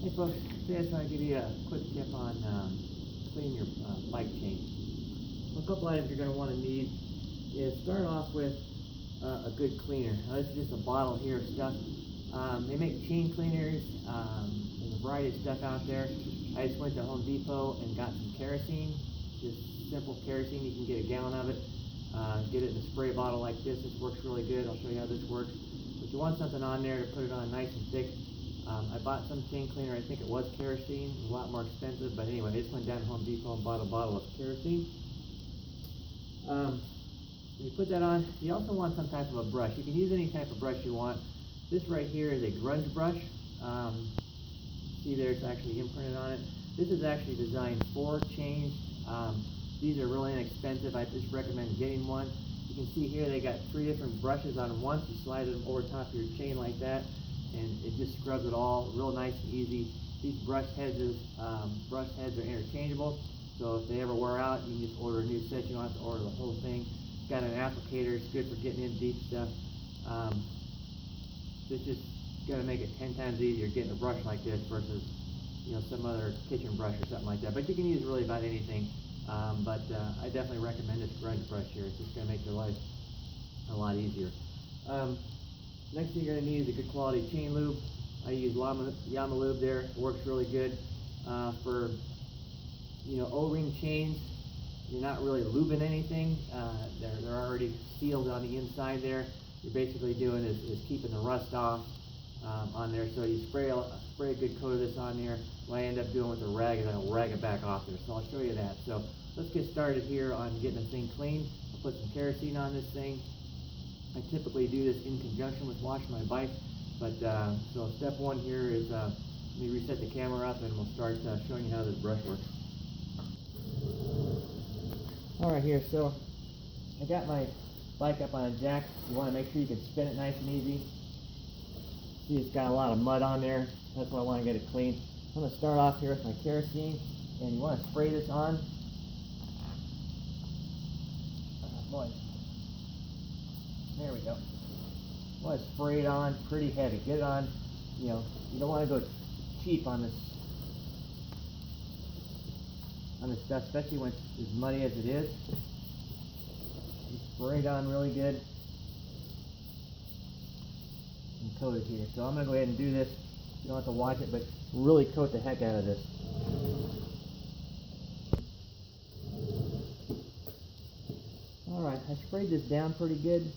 Hey folks, today I just want to give you a quick tip on cleaning your bike chain. A couple items you're going to want to need is start off with a good cleaner. Now, this is just a bottle here of stuff. They make chain cleaners. There's a variety of stuff out there. I just went to Home Depot and got some kerosene, just simple kerosene. You can get a gallon of it. Get it in a spray bottle like this. This works really good. I'll show you how this works. But you want something on there to put it on nice and thick. I bought some chain cleaner. I think it was kerosene. It was a lot more expensive, but anyway, I just went down to Home Depot and bought a bottle of kerosene. When you put that on, you also want some type of a brush. You can use any type of brush you want. This right here is a grunge brush. See there, it's actually imprinted on it. This is actually designed for chains. These are really inexpensive. I just recommend getting one. You can see here they got 3 different brushes on one. You slide them over top of your chain like that, and it just scrubs it all real nice and easy. These brush heads are interchangeable, so if they ever wear out, you can just order a new set. You don't have to order the whole thing. It's got an applicator. It's good for getting in deep stuff. It's just going to make it 10 times easier getting a brush like this versus some other kitchen brush or something like that. But you can use really about anything. I definitely recommend this grunge brush here. It's just going to make your life a lot easier. Next thing you're going to need is a good quality chain lube. I use Yama lube there. It works really good for O-ring chains. You're not really lubing anything. They're already sealed on the inside there. You're basically doing is keeping the rust off on there. So you spray a good coat of this on there. What I end up doing with the rag is I'll rag it back off there. So I'll show you that. So let's get started here on getting the thing clean. I'll put some kerosene on this thing. I typically do this in conjunction with washing my bike, but so step 1 here is let me reset the camera up and we'll start showing you how this brush works. Alright, here, so I got my bike up on a jack. You want to make sure you can spin it nice and easy. See, it's got a lot of mud on there. That's why I want to get it clean. I'm going to start off here with my kerosene, and you want to spray this on. Boy. There we go. I want to spray it on pretty heavy. Get it on, you don't want to go cheap on this stuff, especially when it's as muddy as it is. You spray it on really good and coat it here. So I'm going to go ahead and do this. You don't have to watch it, but really coat the heck out of this. Alright, I sprayed this down pretty good.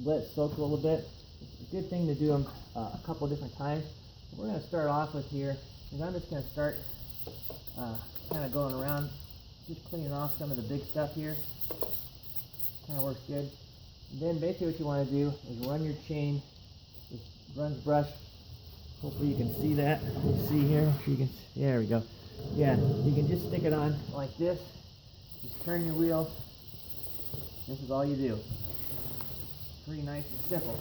Let it soak a little bit. It's a good thing to do them a couple of different times. What we're going to start off with here is I'm just going to start kind of going around, just cleaning off some of the big stuff here. Kind of works good. And then basically what you want to do is run your chain, this grunge brush. Hopefully you can see that. You see here, you can. There we go. Yeah, you can just stick it on like this. Just turn your wheel. This is all you do. Pretty nice and simple.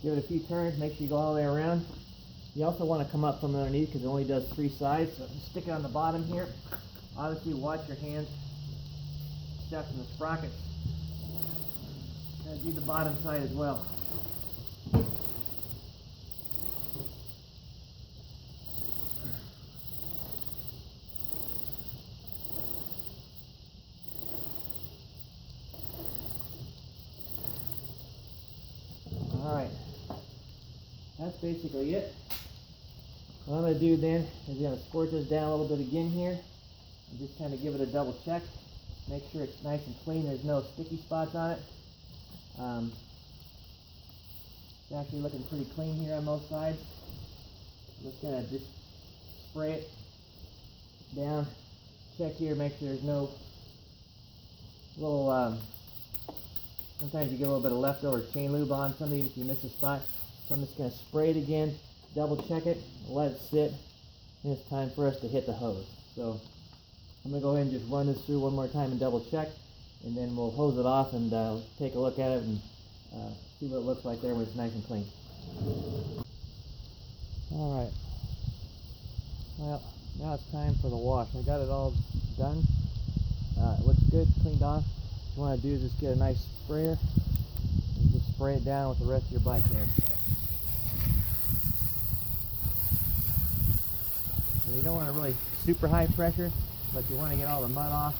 Give it a few turns, make sure you go all the way around. You also want to come up from underneath because it only does 3 sides. So just stick it on the bottom here. Obviously watch your hands. Step in the sprockets. Gotta do the bottom side as well. Alright, that's basically it. What I'm going to do then is I'm going to squirt this down a little bit again here and just kind of give it a double check. Make sure it's nice and clean, there's no sticky spots on it. It's actually looking pretty clean here on both sides. I'm just going to spray it down, check here, make sure there's no little sometimes you get a little bit of leftover chain lube on something if you miss a spot. So I'm just going to spray it again, double check it, let it sit, and it's time for us to hit the hose. So I'm going to go ahead and just run this through one more time and double check, and then we'll hose it off and take a look at it and see what it looks like there when it's nice and clean. Alright, well, now it's time for the wash. I got it all done. It looks good, cleaned off. you want to do is just get a nice sprayer and just spray it down with the rest of your bike there. So you don't want to really super high pressure, but you want to get all the mud off.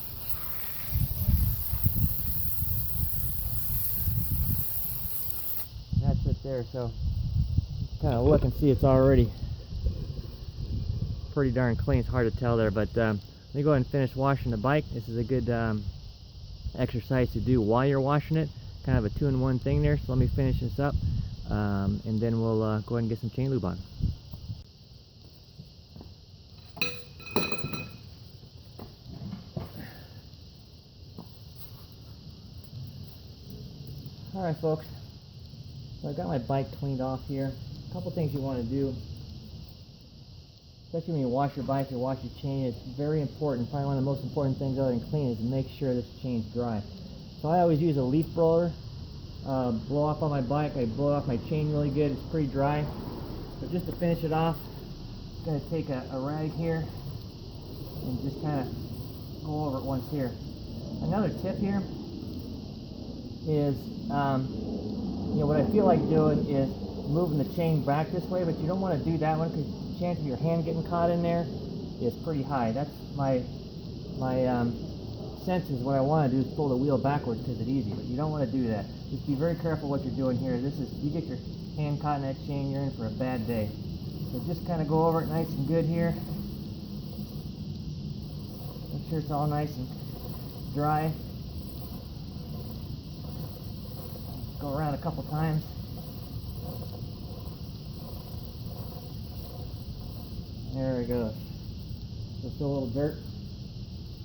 That's it there. So kind of look and see, it's already pretty darn clean. It's hard to tell there, but let me go ahead and finish washing the bike. This is a good exercise to do while you're washing it, kind of a 2-in-1 thing there. So let me finish this up, and then we'll go ahead and get some chain lube on. Alright folks, so I got my bike cleaned off here. A couple things you want to do, especially when you wash your bike or wash your chain. It's very important, probably one of the most important things other than clean, is to make sure this chain's dry. So I always use a leaf blower, blow off on my bike. I blow off my chain really good. It's pretty dry. But just to finish it off, I'm going to take a rag here and just kind of go over it once here. Another tip here is, what I feel like doing is moving the chain back this way, but you don't want to do that one because the chance of your hand getting caught in there is pretty high. That's my sense is what I want to do is pull the wheel backwards because it's easy, but you don't want to do that. Just be very careful what you're doing here. You get your hand caught in that chain, you're in for a bad day. So just kind of go over it nice and good here. Make sure it's all nice and dry. Go around a couple times. There it goes. Just a little dirt.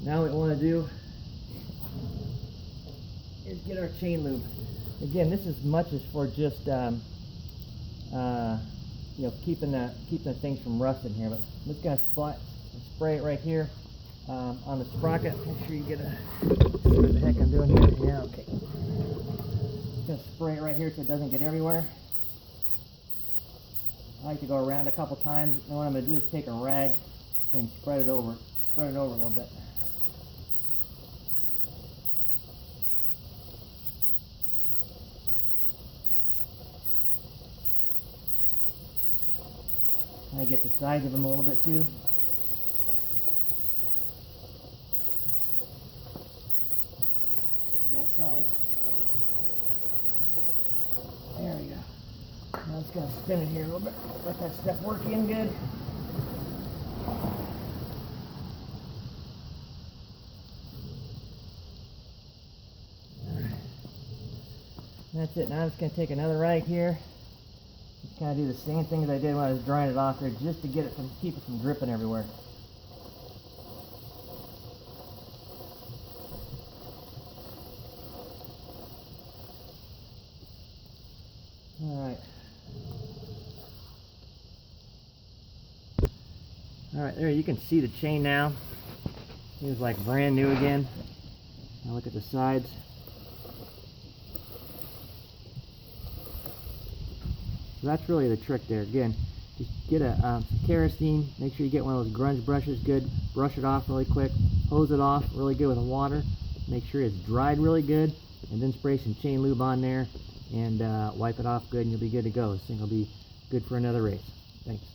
Now what we want to do is get our chain lube. Again, this is much as for just keeping the things from rusting here. But I'm just gonna spray it right here on the sprocket. Make sure you get see what the heck I'm doing here. Yeah, okay. Just spray it right here so it doesn't get everywhere. I like to go around a couple times, and what I'm going to do is take a rag and spread it over a little bit. I get the sides of them a little bit too. Both sides. There we go. Now it's going to spin it here a little bit. Let that stuff work in good. Alright. That's it. Now I'm just going to take another rag here. Just kind of do the same thing as I did when I was drying it off there, just to get it keep it from dripping everywhere. Alright, there you can see the chain now. It was like brand new again. Now look at the sides. So that's really the trick there. Again, just get some kerosene. Make sure you get one of those grunge brushes. Good. Brush it off really quick. Hose it off really good with water. Make sure it's dried really good. And then spray some chain lube on there and wipe it off good, and you'll be good to go. This thing will be good for another race. Thanks.